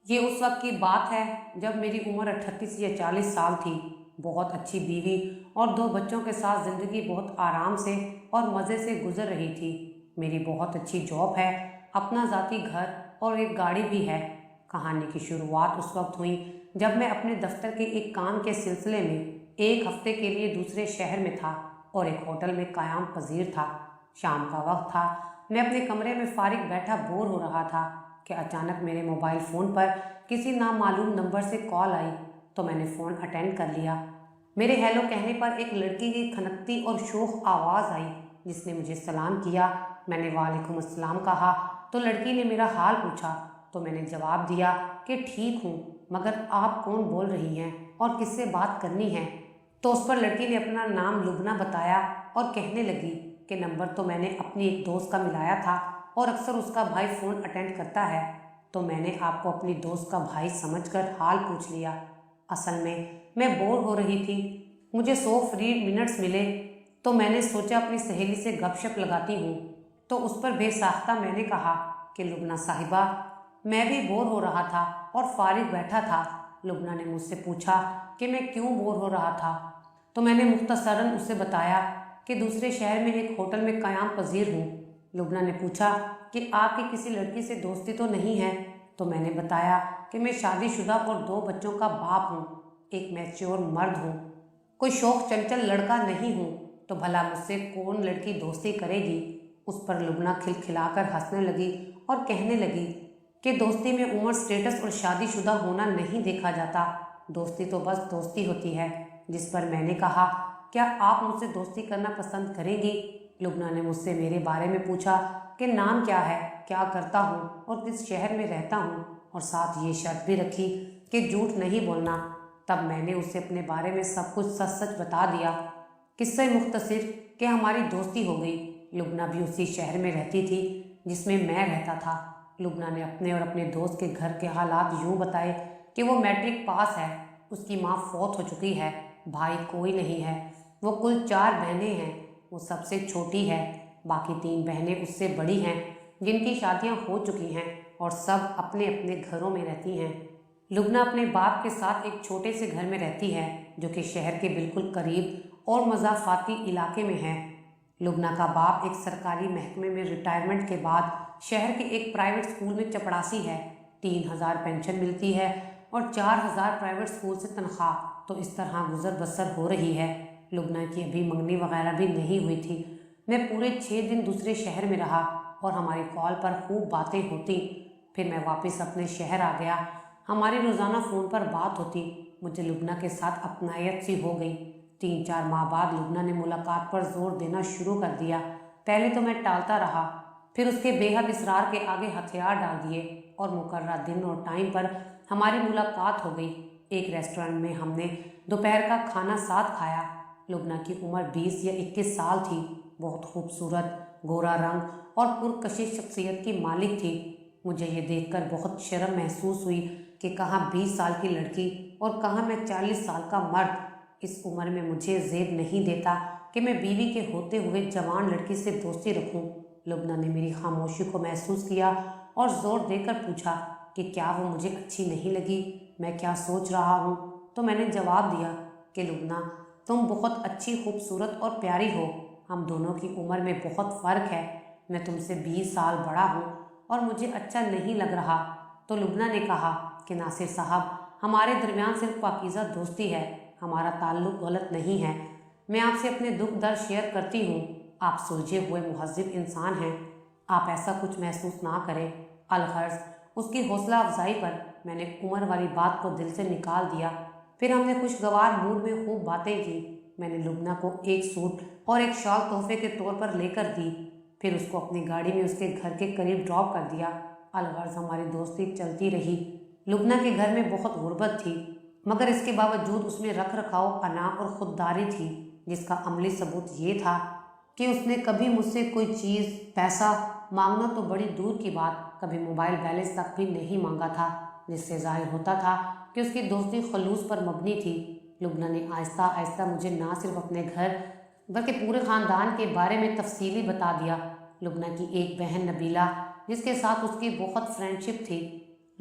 یہ اس وقت کی بات ہے جب میری عمر 38 یا 40 سال تھی۔ بہت اچھی بیوی اور 2 بچوں کے ساتھ زندگی بہت آرام سے اور مزے سے گزر رہی تھی۔ میری بہت اچھی جاب ہے، اپنا ذاتی گھر اور ایک گاڑی بھی ہے۔ کہانی کی شروعات اس وقت ہوئی جب میں اپنے دفتر کے ایک کام کے سلسلے میں ایک ہفتے کے لیے دوسرے شہر میں تھا اور ایک ہوٹل میں قیام پذیر تھا۔ شام کا وقت تھا، میں اپنے کمرے میں فارغ بیٹھا بور ہو رہا تھا کہ اچانک میرے موبائل فون پر کسی نامعلوم نمبر سے کال آئی تو میں نے فون اٹینڈ کر لیا۔ میرے ہیلو کہنے پر ایک لڑکی کی کھنکتی اور شوخ آواز آئی جس نے مجھے سلام کیا۔ میں نے وعلیکم السلام کہا تو لڑکی نے میرا حال پوچھا تو میں نے جواب دیا کہ ٹھیک ہوں، مگر آپ کون بول رہی ہیں اور کس سے بات کرنی ہے؟ تو اس پر لڑکی نے اپنا نام لبنہ بتایا اور کہنے لگی کہ نمبر تو میں نے اپنی ایک دوست کا ملایا تھا اور اکثر اس کا بھائی فون اٹینڈ کرتا ہے، تو میں نے آپ کو اپنی دوست کا بھائی سمجھ کر حال پوچھ لیا۔ اصل میں بور ہو رہی تھی، مجھے 100 فری منٹس ملے تو میں نے سوچا اپنی سہیلی سے گپ شپ لگاتی ہوں۔ تو اس پر بے ساختہ میں نے کہا کہ لبنہ صاحبہ، میں بھی بور ہو رہا تھا اور فارغ بیٹھا تھا۔ لبنہ نے مجھ سے پوچھا کہ میں کیوں بور ہو رہا تھا، تو میں نے مختصراً اسے بتایا کہ دوسرے شہر میں ایک ہوٹل میں قیام پذیر ہوں۔ لبنہ نے پوچھا کہ آپ کی کسی لڑکی سے دوستی تو نہیں ہے؟ تو میں نے بتایا کہ میں شادی شدہ اور 2 بچوں کا باپ ہوں، ایک میچور مرد ہوں، کوئی شوخ چنچل لڑکا نہیں ہوں، تو بھلا مجھ سے کون لڑکی دوستی کرے گی؟ اس پر لبنہ کھلکھلا کر ہنسنے لگی اور کہنے لگی کہ دوستی میں عمر، سٹیٹس اور شادی شدہ ہونا نہیں دیکھا جاتا، دوستی تو بس دوستی ہوتی ہے۔ جس پر میں نے کہا کیا آپ مجھ سے دوستی کرنا پسند کریں گی؟ لبنہ نے مجھ سے میرے بارے میں پوچھا کہ نام کیا ہے، کیا کرتا ہوں اور کس شہر میں رہتا ہوں، اور ساتھ یہ شرط بھی رکھی کہ جھوٹ نہیں بولنا۔ تب میں نے اسے اپنے بارے میں سب کچھ سچ سچ بتا دیا۔ قصہ مختصر کہ ہماری دوستی ہو گئی۔ لبنہ بھی اسی شہر میں رہتی تھی جس میں رہتا تھا۔ لبنہ نے اپنے اور اپنے دوست کے گھر کے حالات یوں بتائے کہ وہ میٹرک پاس ہے، اس کی ماں فوت ہو چکی ہے، بھائی کوئی نہیں ہے، وہ کل 4 بہنیں ہیں، وہ سب سے چھوٹی ہے، باقی 3 بہنیں اس سے بڑی ہیں جن کی شادیاں ہو چکی ہیں اور سب اپنے اپنے گھروں میں رہتی ہیں۔ لبنہ اپنے باپ کے ساتھ ایک چھوٹے سے گھر میں رہتی ہے جو کہ شہر کے بالکل قریب اور مضافاتی علاقے میں ہے۔ لبنہ کا باپ ایک سرکاری محکمے میں ریٹائرمنٹ کے بعد شہر کے ایک پرائیویٹ اسکول میں چپڑاسی ہے، 3000 پینشن ملتی ہے اور 4000 پرائیویٹ اسکول سے تنخواہ، تو اس طرح گزر بسر ہو رہی ہے۔ لبنہ کی ابھی منگنی وغیرہ بھی نہیں ہوئی تھی۔ میں پورے 6 دن دوسرے شہر میں رہا اور ہماری کال پر خوب باتیں ہوتی، پھر میں واپس اپنے شہر آ گیا۔ ہماری روزانہ فون پر بات ہوتی، مجھے لبنہ کے ساتھ اپنائیت سی ہو گئی۔ 3-4 ماہ بعد لبنہ نے ملاقات پر زور دینا شروع کر دیا۔ پہلے تو میں ٹالتا رہا، پھر اس کے بے حد اصرار کے آگے ہتھیار ڈال دیے اور مقررہ دن اور ٹائم پر ہماری ملاقات ہو گئی۔ ایک ریسٹورنٹ میں ہم نے دوپہر کا کھانا ساتھ کھایا۔ لبنہ کی عمر 20 یا 21 سال تھی، بہت خوبصورت، گورا رنگ اور پرکشش شخصیت کی مالک تھی۔ مجھے یہ دیکھ کر بہت شرم محسوس ہوئی کہ کہاں 20 سال کی لڑکی اور کہاں میں 40 سال کا مرد۔ اس عمر میں مجھے زیب نہیں دیتا کہ میں بیوی کے ہوتے ہوئے جوان لڑکی سے دوستی رکھوں۔ لبنہ نے میری خاموشی کو محسوس کیا اور زور دے کر پوچھا کہ کیا وہ مجھے اچھی نہیں لگی، میں کیا سوچ رہا ہوں؟ تو میں نے جواب دیا کہ لبنہ، تم بہت اچھی، خوبصورت اور پیاری ہو، ہم دونوں کی عمر میں بہت فرق ہے، میں تم سے 20 سال بڑا ہوں اور مجھے اچھا نہیں لگ رہا۔ تو لبنہ نے کہا کہ ناصر صاحب، ہمارے درمیان صرف پاکیزہ دوستی ہے، ہمارا تعلق غلط نہیں ہے، میں آپ سے اپنے دکھ درد شیئر کرتی ہوں، آپ سلجھے ہوئے مہذب انسان ہیں، آپ ایسا کچھ محسوس نہ کریں۔ الغرض اس کی حوصلہ افزائی پر میں نے عمر والی بات کو دل سے نکال دیا۔ پھر ہم نے خوشگوار موڈ میں خوب باتیں کی۔ میں نے لبنہ کو ایک سوٹ اور ایک شال تحفے کے طور پر لے کر دی، پھر اس کو اپنی گاڑی میں اس کے گھر کے قریب ڈراپ کر دیا۔ الغرض ہماری دوستی چلتی رہی۔ لبنہ کے گھر میں بہت غربت تھی، مگر اس کے باوجود اس میں رکھ رکھاؤ، پناہ اور خودداری تھی، جس کا عملی ثبوت یہ تھا کہ اس نے کبھی مجھ سے کوئی چیز، پیسہ مانگنا تو بڑی دور کی بات، کبھی موبائل بیلنس تک بھی نہیں مانگا تھا، جس سے ظاہر ہوتا تھا کہ اس کی دوستی خلوص پر مبنی تھی۔ لبنہ نے آہستہ آہستہ مجھے نہ صرف اپنے گھر بلکہ پورے خاندان کے بارے میں تفصیلی بتا دیا۔ لبنہ کی ایک بہن نبیلہ، جس کے ساتھ اس کی بہت فرینڈشپ تھی،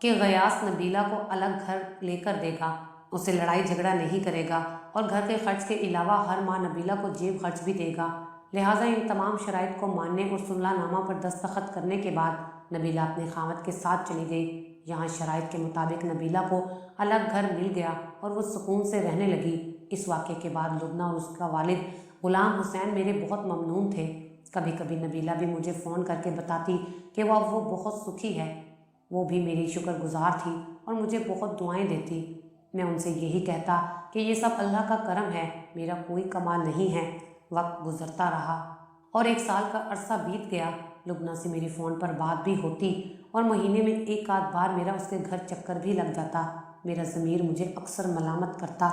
کہ غیاث نبیلہ کو الگ گھر لے کر دے گا، اسے لڑائی جھگڑا نہیں کرے گا اور گھر کے خرچ کے علاوہ ہر ماہ نبیلہ کو جیب خرچ بھی دے گا۔ لہٰذا ان تمام شرائط کو ماننے اور صلح نامہ پر دستخط کرنے کے بعد نبیلہ اپنے خاوند کے ساتھ چلی گئی۔ یہاں شرائط کے مطابق نبیلہ کو الگ گھر مل گیا اور وہ سکون سے رہنے لگی۔ اس واقعے کے بعد لبنہ اور اس کا والد غلام حسین میرے بہت ممنون تھے۔ کبھی کبھی نبیلہ بھی مجھے فون کر کے بتاتی کہ وہ بہت سکھی ہے۔ وہ بھی میری شکر گزار تھی اور مجھے بہت دعائیں دیتی۔ میں ان سے یہی کہتا کہ یہ سب اللہ کا کرم ہے، میرا کوئی کمال نہیں ہے۔ وقت گزرتا رہا اور 1 سال کا عرصہ بیت گیا۔ لبنہ سے میری فون پر بات بھی ہوتی اور مہینے میں 1 آدھ بار میرا اس کے گھر چکر بھی لگ جاتا۔ میرا ضمیر مجھے اکثر ملامت کرتا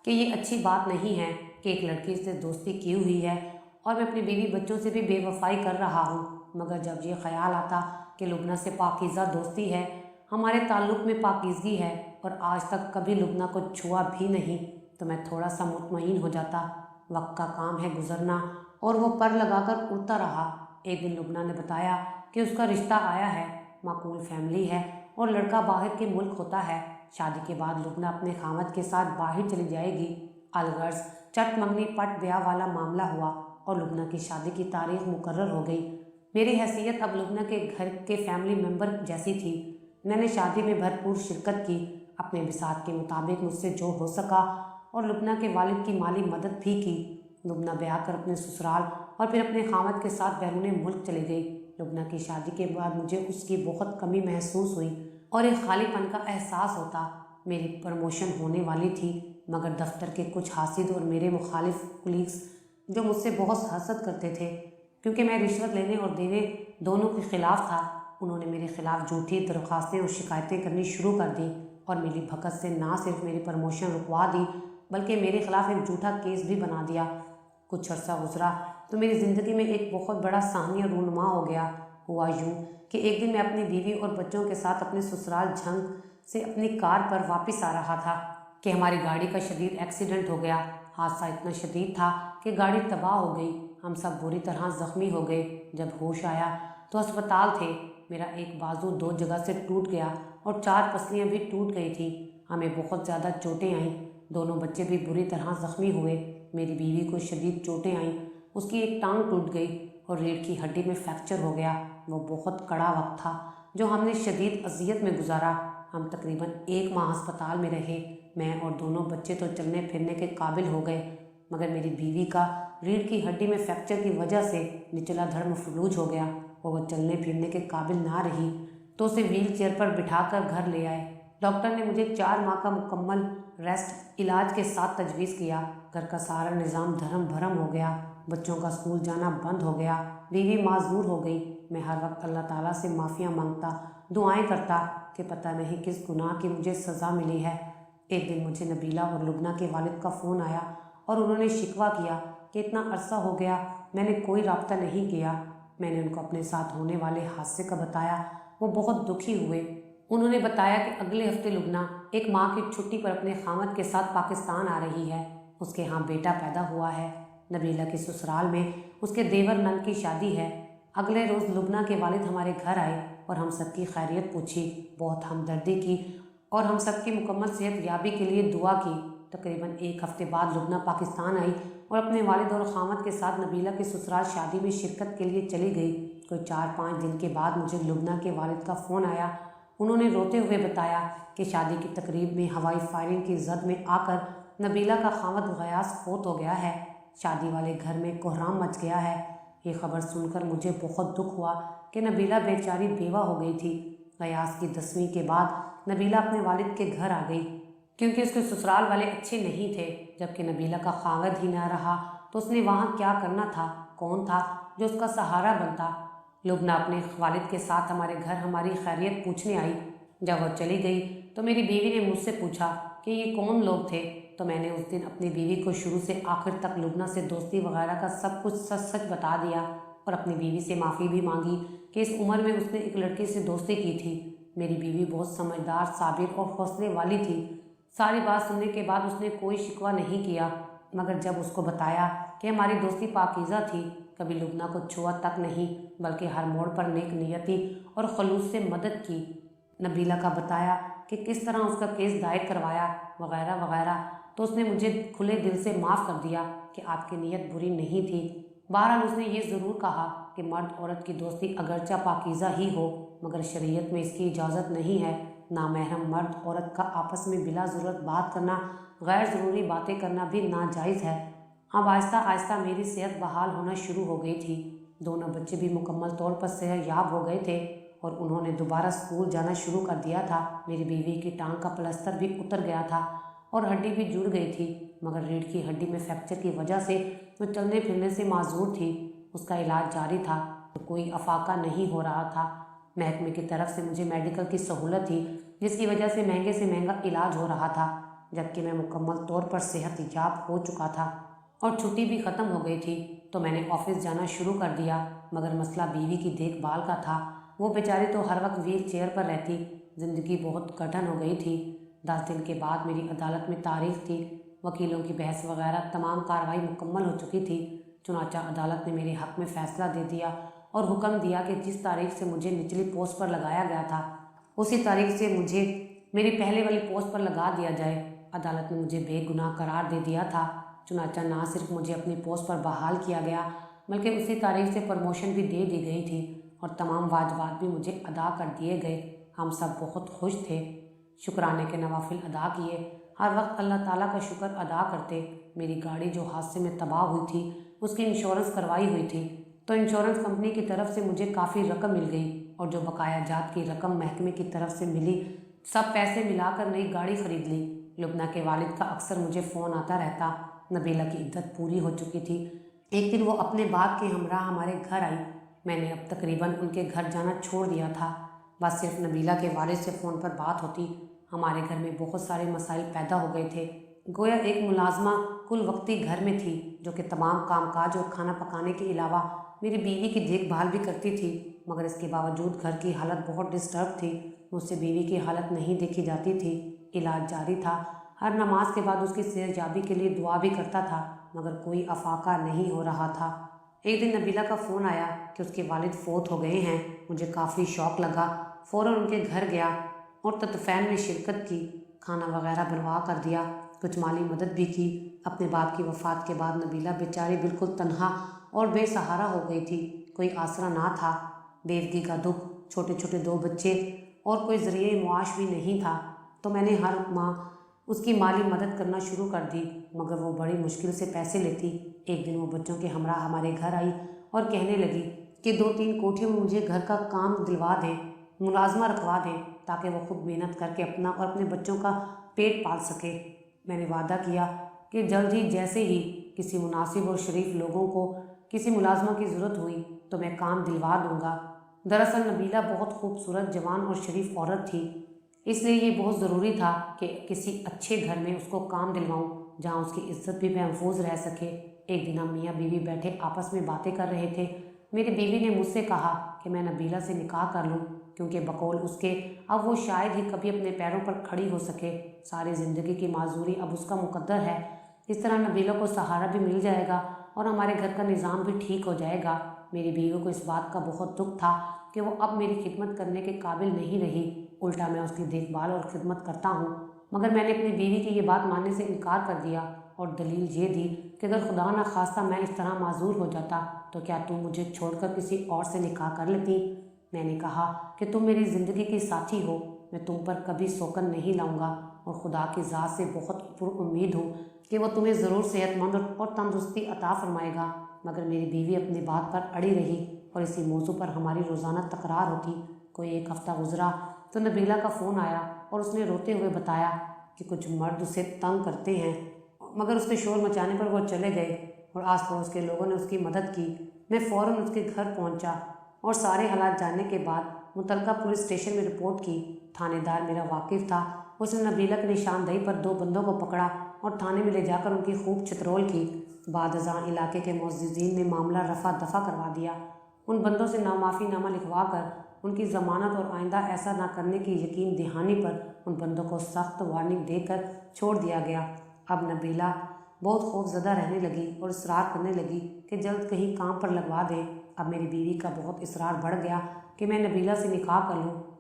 کہ یہ اچھی بات نہیں ہے کہ ایک لڑکی سے دوستی کی ہوئی ہے اور میں اپنی بیوی بچوں سے بھی بے وفائی کر رہا ہوں، مگر جب یہ خیال آتا کہ لبنہ سے پاکیزہ دوستی ہے، ہمارے تعلق میں پاکیزگی ہے اور آج تک کبھی لبنہ کو چھوا بھی نہیں، تو میں تھوڑا سا مطمئن ہو جاتا۔ وقت کا کام ہے گزرنا اور وہ پر لگا کر اڑتا رہا۔ ایک دن لبنہ نے بتایا کہ اس کا رشتہ آیا ہے، معقول فیملی ہے اور لڑکا باہر کے ملک ہوتا ہے۔ شادی کے بعد لبنہ اپنے خاوند کے ساتھ باہر چلی جائے گی۔ الغرض چٹ منگنی پٹ بیاہ والا معاملہ ہوا اور لبنہ کی شادی کی تاریخ مقرر ہو گئی۔ میری حیثیت اب لبنہ کے گھر کے فیملی ممبر جیسی تھی۔ میں نے شادی میں بھرپور شرکت کی، اپنے بساط کے مطابق مجھ سے جو ہو سکا، اور لبنہ کے والد کی مالی مدد بھی کی۔ لبنہ بیاہ کر اپنے سسرال اور پھر اپنے خاوند کے ساتھ بیرون ملک چلی گئی۔ لبنہ کی شادی کے بعد مجھے اس کی بہت کمی محسوس ہوئی اور ایک خالی پن کا احساس ہوتا۔ میری پروموشن ہونے والی تھی، مگر دفتر کے کچھ حاسد اور میرے مخالف کولیگز جو مجھ سے بہت حسد کرتے تھے کیونکہ میں رشوت لینے اور دینے دونوں کے خلاف تھا، انہوں نے میرے خلاف جھوٹی درخواستیں اور شکایتیں کرنی شروع کر دیں اور میری بھگت سے نہ صرف میری پروموشن رکوا دی بلکہ میرے خلاف ایک جھوٹا کیس بھی بنا دیا۔ کچھ عرصہ گزرا تو میری زندگی میں ایک بہت بڑا سانحہ رونما ہو گیا۔ ہوا یوں کہ ایک دن میں اپنی بیوی اور بچوں کے ساتھ اپنے سسرال جھنگ سے اپنی کار پر واپس آ رہا تھا کہ ہماری گاڑی کا شدید ایکسیڈنٹ ہو گیا۔ حادثہ اتنا شدید تھا کہ گاڑی تباہ ہو گئی، ہم سب بری طرح زخمی ہو گئے۔ جب ہوش آیا تو ہسپتال تھے۔ میرا ایک بازو 2 جگہ سے ٹوٹ گیا اور 4 پسلیاں بھی ٹوٹ گئی تھیں۔ ہمیں بہت زیادہ چوٹیں آئیں، دونوں بچے بھی بری طرح زخمی ہوئے۔ میری بیوی کو شدید چوٹیں آئیں، اس کی ایک ٹانگ ٹوٹ گئی اور ریڑھ کی ہڈی میں فریکچر ہو گیا۔ وہ بہت کڑا وقت تھا جو ہم نے شدید اذیت میں گزارا۔ ہم تقریباً 1 ماہ ہسپتال میں رہے۔ میں اور دونوں بچے تو چلنے پھرنے کے قابل ہو گئے، مگر میری بیوی کا ریڑھ کی ہڈی میں فریکچر کی وجہ سے نچلا دھڑ مفلوج ہو گیا اور وہ چلنے پھرنے کے قابل نہ رہی، تو اسے ویل چیئر پر بٹھا کر گھر لے آئے۔ ڈاکٹر نے مجھے 4 ماہ کا مکمل ریسٹ علاج کے ساتھ تجویز کیا۔ گھر کا سارا نظام دھرم بھرم ہو گیا، بچوں کا اسکول جانا بند ہو گیا، بیوی معذور ہو گئی۔ میں ہر وقت اللہ تعالیٰ سے معافیاں مانگتا، دعائیں کرتا کہ پتہ نہیں کس گناہ کی مجھے سزا ملی ہے۔ ایک دن مجھے نبیلہ اور لبنہ کے والد کا فون آیا اور انہوں نے شکوہ کیا کہ اتنا عرصہ ہو گیا میں نے کوئی رابطہ نہیں کیا۔ میں نے ان کو اپنے ساتھ ہونے والے حادثے کا بتایا۔ وہ بہت دکھی ہوئے۔ انہوں نے بتایا کہ اگلے ہفتے لبنہ 1 ماہ کی چھٹی پر اپنے خاوند کے ساتھ پاکستان آ رہی ہے، اس کے ہاں بیٹا پیدا ہوا ہے۔ نبیلہ کے سسرال میں اس کے دیور نند کی شادی ہے۔ اگلے روز لبنہ کے والد ہمارے گھر آئے اور ہم سب کی خیریت پوچھی، بہت ہمدردی کی اور ہم سب کی مکمل صحت یابی کے لیے دعا کی۔ تقریباً 1 ہفتے بعد لبنہ پاکستان آئی اور اپنے والد اور خاوند کے ساتھ نبیلہ کے سسرال شادی میں شرکت کے لیے چلی گئی۔ کوئی 4-5 دن کے بعد مجھے لبنہ کے والد کا فون آیا۔ انہوں نے روتے ہوئے بتایا کہ شادی کی تقریب میں ہوائی فائرنگ کی زد میں آ کر نبیلہ کا خاوند غیاث فوت ہو گیا ہے۔ شادی والے گھر میں کوہرام مچ گیا ہے۔ یہ خبر سن کر مجھے بہت دکھ ہوا کہ نبیلہ بیچاری بیوہ ہو گئی تھی۔ غیاث کی 10ویں کے بعد نبیلہ اپنے والد کے گھر آ گئی کیونکہ اس کے سسرال والے اچھے نہیں تھے۔ جبکہ نبیلہ کا خاوند ہی نہ رہا تو اس نے وہاں کیا کرنا تھا؟ کون تھا جو اس کا سہارا بنتا؟ لبنہ اپنے والد کے ساتھ ہمارے گھر ہماری خیریت پوچھنے آئی۔ جب وہ چلی گئی تو میری بیوی نے مجھ سے پوچھا کہ یہ کون لوگ تھے، تو میں نے اس دن اپنی بیوی کو شروع سے آخر تک لبنہ سے دوستی وغیرہ کا سب کچھ سچ سچ بتا دیا اور اپنی بیوی سے معافی بھی مانگی کہ اس عمر میں اس نے ایک لڑکی سے دوستی کی تھی۔ میری بیوی بہت سمجھدار، صابر اور حوصلے والی تھی۔ ساری بات سننے کے بعد اس نے کوئی شکوہ نہیں کیا، مگر جب اس کو بتایا کہ ہماری دوستی پاکیزہ تھی، کبھی لبنہ کو چھوا تک نہیں بلکہ ہر موڑ پر نیک نیتی اور خلوص سے مدد کی، نبیلہ کا بتایا کہ کس طرح اس کا کیس دائر کروایا وغیرہ وغیرہ، تو اس نے مجھے کھلے دل سے معاف کر دیا کہ آپ کی نیت بری نہیں تھی۔ بہرحال اس نے یہ ضرور کہا کہ مرد عورت کی دوستی اگرچہ پاکیزہ ہی ہو مگر شریعت میں اس کی اجازت نہیں ہے۔ نامحرم مرد عورت کا آپس میں بلا ضرورت بات کرنا، غیر ضروری باتیں کرنا بھی ناجائز ہے۔ اب آہستہ آہستہ میری صحت بحال ہونا شروع ہو گئی تھی۔ دونوں بچے بھی مکمل طور پر صحت یاب ہو گئے تھے اور انہوں نے دوبارہ اسکول جانا شروع کر دیا تھا۔ میری بیوی کی ٹانگ کا پلستر بھی اتر گیا تھا اور ہڈی بھی جڑ گئی تھی، مگر ریڑھ کی ہڈی میں فریکچر کی وجہ سے وہ چلنے پھرنے سے معذور تھی۔ اس کا علاج جاری تھا تو کوئی افاقہ نہیں ہو رہا تھا۔ محکمے کی طرف سے مجھے میڈیکل کی سہولت تھی جس کی وجہ سے مہنگے سے مہنگا علاج ہو رہا تھا، جبکہ میں مکمل طور پر صحت یاب ہو چکا تھا اور چھٹی بھی ختم ہو گئی تھی، تو میں نے آفس جانا شروع کر دیا۔ مگر مسئلہ بیوی کی دیکھ بھال کا تھا۔ وہ بیچاری تو ہر وقت ویل چیئر پر رہتی۔ زندگی بہت کٹھن ہو گئی تھی۔ 10 دن کے بعد میری عدالت میں تاریخ تھی۔ وکیلوں کی بحث وغیرہ تمام کارروائی مکمل ہو چکی تھی۔ چنانچہ عدالت نے میرے حق میں فیصلہ دے دیا اور حکم دیا کہ جس تاریخ سے مجھے نچلی پوسٹ پر لگایا گیا تھا اسی تاریخ سے مجھے میری پہلے والی پوسٹ پر لگا دیا جائے۔ عدالت نے مجھے بے گناہ قرار دے دیا تھا۔ چنانچہ نہ صرف مجھے اپنی پوسٹ پر بحال کیا گیا بلکہ اسی تاریخ سے پروموشن بھی دے دی گئی تھی اور تمام واجبات بھی مجھے ادا کر دیے گئے۔ ہم سب بہت خوش تھے۔ شکرانے کے نوافل ادا کیے، ہر وقت اللہ تعالیٰ کا شکر ادا کرتے۔ میری گاڑی جو حادثے میں تباہ ہوئی تھی اس کی انشورنس کروائی ہوئی تھی، تو انشورنس کمپنی کی طرف سے مجھے کافی رقم مل گئی اور جو بقایا جات کی رقم محکمے کی طرف سے ملی سب پیسے ملا کر نئی گاڑی خرید لی۔ لبنہ کے والد کا اکثر مجھے فون آتا رہتا۔ نبیلہ کی عدت پوری ہو چکی تھی۔ ایک دن وہ اپنے باپ کے ہمراہ ہمارے گھر آئی۔ میں نے اب تقریباً ان کے گھر جانا چھوڑ دیا تھا، بس صرف نبیلہ کے والد سے فون پر بات ہوتی۔ ہمارے گھر میں بہت سارے مسائل پیدا ہو گئے تھے۔ گویا ایک ملازمہ کل وقتی گھر میں تھی جو کہ تمام کام کاج اور کھانا پکانے کے علاوہ میری بیوی کی دیکھ بھال بھی کرتی تھی، مگر اس کے باوجود گھر کی حالت بہت ڈسٹرب تھی۔ مجھ سے بیوی کی حالت نہیں دیکھی جاتی تھی۔ علاج جاری تھا۔ ہر نماز کے بعد اس کی صحت یابی کے لیے دعا بھی کرتا تھا، مگر کوئی افاقہ نہیں ہو رہا تھا۔ ایک دن نبیلہ کا فون آیا کہ اس کے والد فوت ہو گئے ہیں۔ مجھے کافی شوق لگا۔ فوراً ان کے گھر گیا اور تدفین میں شرکت کی، کھانا وغیرہ بنوا کر دیا، کچھ مالی مدد بھی کی۔ اپنے باپ کی وفات کے بعد نبیلہ بیچاری بالکل تنہا اور بے سہارا ہو گئی تھی۔ کوئی آسرا نہ تھا۔ بیوگی کا دکھ، چھوٹے چھوٹے 2 بچے اور کوئی ذریعہ معاش بھی نہیں تھا، تو میں نے ہر ماہ اس کی مالی مدد کرنا شروع کر دی، مگر وہ بڑی مشکل سے پیسے لیتی۔ ایک دن وہ بچوں کے ہمراہ ہمارے گھر آئی اور کہنے لگی کہ 2-3 کوٹھیوں میں مجھے گھر کا کام دلوا دیں، ملازمہ رکھوا دیں تاکہ وہ خود محنت کر کے اپنا اور اپنے بچوں کا پیٹ پال سکے۔ میں نے وعدہ کیا کہ جلد ہی جیسے ہی کسی مناسب اور شریف لوگوں کو کسی ملازمہ کی ضرورت ہوئی تو میں کام دلوا دوں گا۔ دراصل نبیلہ بہت خوبصورت، جوان اور شریف عورت تھی، اس لیے یہ بہت ضروری تھا کہ کسی اچھے گھر میں اس کو کام دلواؤں جہاں اس کی عزت بھی محفوظ رہ سکے۔ ایک دن ہم میاں بیوی بیٹھے آپس میں باتیں کر رہے تھے۔ میری بیوی نے مجھ سے کہا کہ میں نبیلہ سے نکاح کر لوں، کیونکہ بقول اس کے اب وہ شاید ہی کبھی اپنے پیروں پر کھڑی ہو سکے۔ ساری زندگی کی معذوری اب اس کا مقدر ہے۔ اس طرح نبیلہ کو سہارا بھی مل جائے گا اور ہمارے گھر کا نظام بھی ٹھیک ہو جائے گا۔ میری بیوی کو اس بات کا بہت دکھ تھا کہ وہ اب میری خدمت کرنے کے قابل نہیں رہی، الٹا میں اس کی دیکھ بھال اور خدمت کرتا ہوں، مگر میں نے اپنی بیوی کی یہ بات ماننے سے انکار کر دیا اور دلیل یہ دی کہ اگر خدا نہ خواستہ میں اس طرح معذور ہو جاتا تو کیا تم مجھے چھوڑ کر کسی اور سے نکاح کر لیتی؟ میں نے کہا کہ تم میری زندگی کی ساتھی ہو، میں تم پر کبھی سوکن نہیں لاؤں گا اور خدا کی ذات سے بہت پر امید ہوں کہ وہ تمہیں ضرور صحت مند اور تندرستی عطا فرمائے گا۔ مگر میری بیوی اپنی بات پر اڑی رہی اور اسی موضوع پر ہماری روزانہ تکرار ہوتی۔ کوئی 1 ہفتہ گزرا تو نبیلہ کا فون آیا اور اس نے روتے ہوئے بتایا کہ کچھ مرد اسے تنگ کرتے ہیں، مگر اس کے شور مچانے پر وہ چلے گئے اور آس پڑوس کے لوگوں نے اس کی مدد کی۔ میں فوراً اس کے گھر پہنچا اور سارے حالات جاننے کے بعد متعلقہ پولیس اسٹیشن میں رپورٹ کی۔ تھانے دار میرا واقف تھا۔ اس نے نبیلہ کی نشاندہی پر 2 بندوں کو پکڑا اور تھانے میں لے جا کر ان کی خوب چترول کی۔ بعد ازاں علاقے کے معززین نے معاملہ رفع دفع کروا دیا۔ ان بندوں سے نامعافی نامہ لکھوا کر ان کی ضمانت اور آئندہ ایسا نہ کرنے کی یقین دہانی پر ان بندوں کو سخت وارننگ دے کر چھوڑ دیا گیا۔ اب نبیلہ بہت خوف زدہ رہنے لگی اور اصرار کرنے لگی کہ جلد کہیں کام پر لگوا دیں۔ اب میری بیوی کا بہت اصرار بڑھ گیا کہ میں نبیلہ سے نکاح کر لوں،